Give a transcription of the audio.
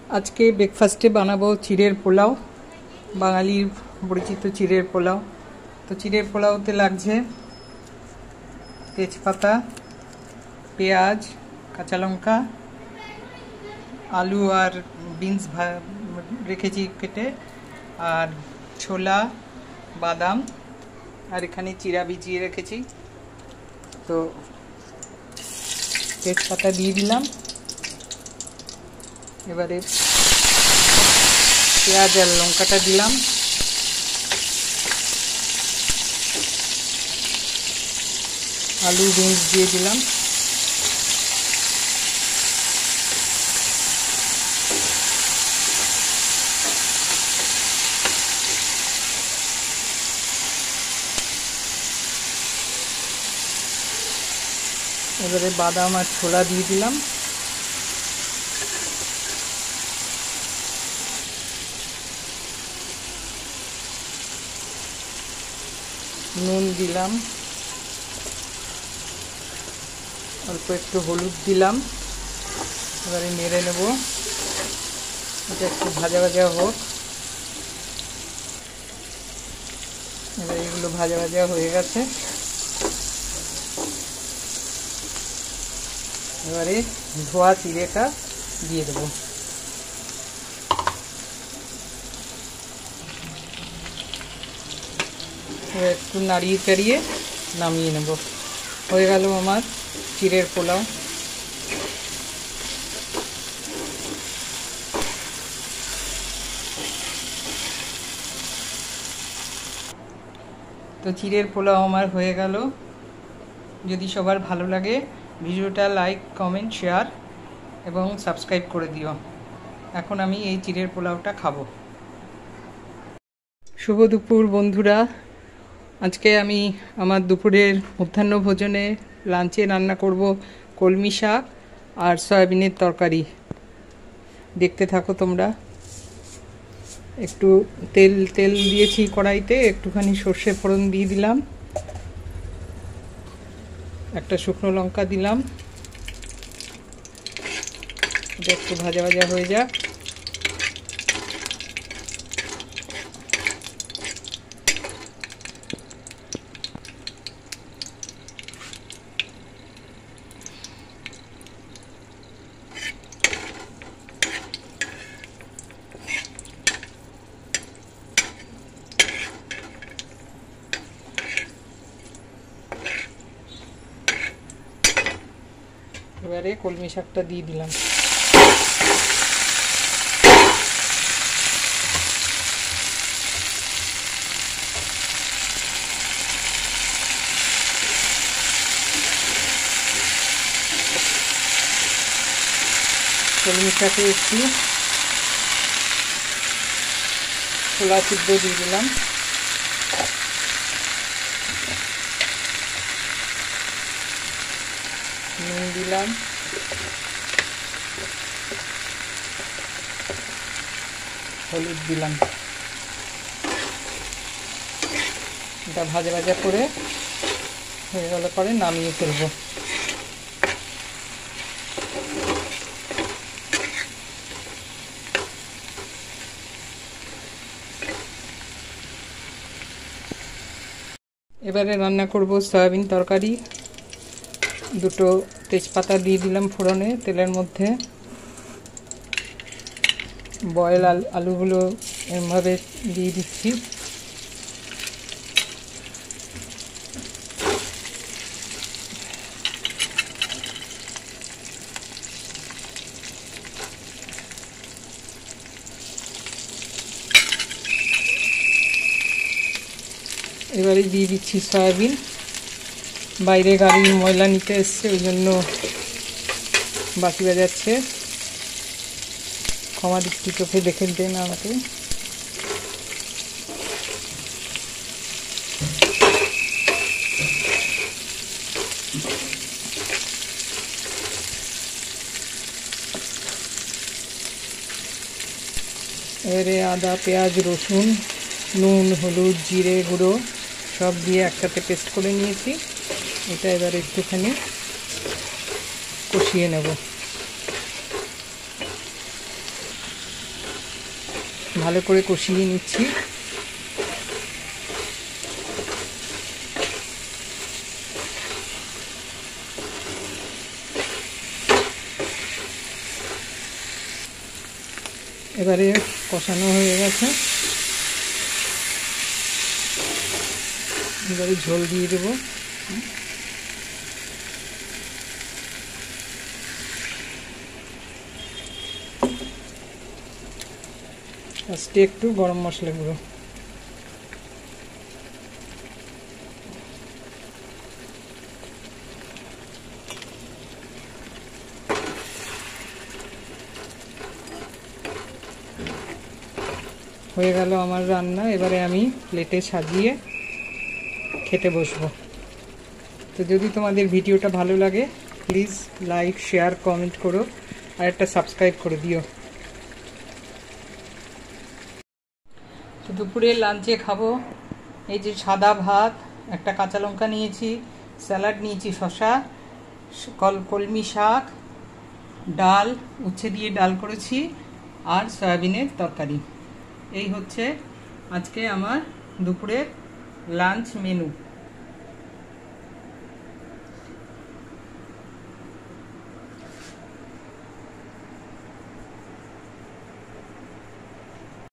आज के ब्रेकफास्टे बनाबो चिड़ेर पोलाव, बांगालिर परिचित चिड़ेर पोलाव। तो चिड़ेर पोलावते लागছে तेजपाता, पेঁয়াজ, কাঁচা লঙ্কা, आलू और বিনস রেখেছি কেটে, আর ছোলা, বাদাম আর এখানে চিরা ভিজিয়ে রেখেছি। তো তেজপাতা দিয়ে দিলাম, এবারে পেঁয়াজ আর লঙ্কাটা দিলাম, আলু বিনস দিয়ে দিলাম, এবারে বাদাম আর ছোলা দিয়ে দিলাম, নুন দিলাম, অল্প একটু হলুদ দিলাম। এবারে নেড়ে নেব, এটা একটু ভাজা ভাজা হোক। এবারে এগুলো ভাজা ভাজা হয়ে গেছে, এবারে ধোয়া চিড়েটা দিয়ে দেবো। এবার একটু নাড়িয়ে চাড়িয়ে নামিয়ে নেব। হয়ে গেল আমার চিড়ের পোলাও। তো চিড়ের পোলাও আমার হয়ে গেল। যদি সবার ভালো লাগে ভিডিওটা লাইক, কমেন্ট, শেয়ার এবং সাবস্ক্রাইব করে দিও। এখন আমি এই চিড়ের পোলাওটা খাবো। শুভ দুপুর বন্ধুরা। আজকে আমি আমার দুপুরের মধ্যাহ্ন ভোজনে লাঞ্চে রান্না করব কলমি শাক আর সয়াবিনের তরকারি। দেখতে থাকো তোমরা। একটু তেল দিয়েছি কড়াইতে, একটুখানি সর্ষে ফোড়ন দিয়ে দিলাম, একটা শুকনো লঙ্কা দিলাম, এটা একটু ভাজা ভাজা হয়ে যাক। এবারে কলমি শাকটা দিয়ে দিলাম, কলমি শাকে একটু ছোলা সিদ্ধ দিয়ে দিলাম, নুন দিলাম, হলুদ দিলাম। এটা ভাজা ভাজা করে হয়ে গেলে পরে নামিয়ে ফেলবো। এবারে রান্না করব সয়াবিন তরকারি। দুটো তেজপাতা দিয়ে দিলাম ফোড়নে তেলের মধ্যে। বয়েল আলুগুলো এভাবে দিয়ে দিচ্ছি। এবারে দিয়ে দিচ্ছি সয়াবিন। বাইরে গাড়ির ময়লা নিতে এসছে, ওই জন্য বাকি বাজাচ্ছে। ক্ষমা দৃষ্টি চোখে দেখে দেন আমাকে। এবারে আদা, পেঁয়াজ, রসুন, নুন, হলুদ, জিরে গুঁড়ো সব দিয়ে একসাথে পেস্ট করে নিয়েছি। এটা এবার একটুখানি কষিয়ে নেব। ভালো করে কষিয়ে নিচ্ছি। এবারে কষানো হয়ে গেছে, এবারে ঝোল দিয়ে দেবো। ফার্স্টে একটু গরম মশলা গুঁড়ো, হয়ে গেল আমার রান্না। এবারে আমি প্লেটে সাজিয়ে খেতে বসবো। তো যদি তোমাদের ভিডিওটা ভালো লাগে প্লিজ লাইক, শেয়ার, কমেন্ট করো আর একটা সাবস্ক্রাইব করে দিও। তো দুপুরে লাঞ্চে খাবো এই যে সাদা ভাত, একটা কাঁচা লঙ্কা নিয়েছি, স্যালাড নিয়েছি, শসা, কলমি শাক, ডাল, উচ্ছে দিয়ে ডাল করেছি, আর সয়াবিনের তরকারি। এই হচ্ছে আজকে আমার দুপুরের লাঞ্চ মেনু।